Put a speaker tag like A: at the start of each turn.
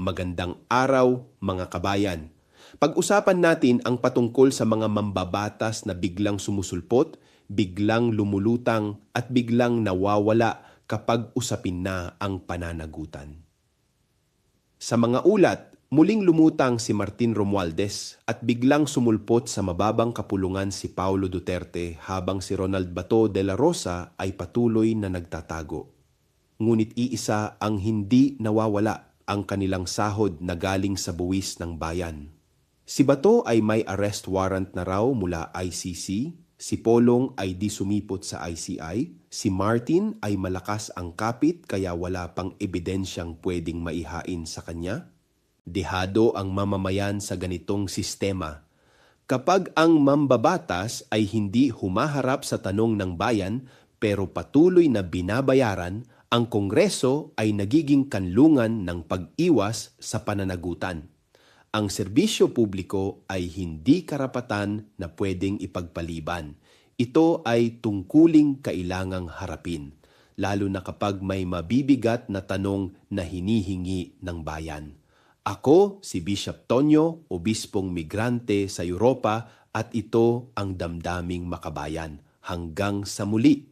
A: Magandang araw, mga kabayan. Pag-usapan natin ang patungkol sa mga mambabatas na biglang sumusulpot, biglang lumulutang at biglang nawawala kapag usapin na ang pananagutan. Sa mga ulat, muling lumutang si Martin Romualdez at biglang sumulpot sa mababang kapulungan si Paulo Duterte habang si Ronald Bato de la Rosa ay patuloy na nagtatago. Ngunit iisa ang hindi nawawala, ang kanilang sahod na galing sa buwis ng bayan. Si Bato ay may arrest warrant na raw mula ICC, si Polong ay di sumipot sa ICI, si Martin ay malakas ang kapit kaya wala pang ebidensyang pwedeng maihain sa kanya. Dehado ang mamamayan sa ganitong sistema. Kapag ang mambabatas ay hindi humaharap sa tanong ng bayan pero patuloy na binabayaran, ang Kongreso ay nagiging kanlungan ng pag-iwas sa pananagutan. Ang serbisyo publiko ay hindi karapatan na pwedeng ipagpaliban. Ito ay tungkuling kailangang harapin, lalo na kapag may mabibigat na tanong na hinihingi ng bayan. Ako si Bishop Tonyo, obispong migrante sa Europa, at ito ang Damdaming Makabayan. Hanggang sa muli!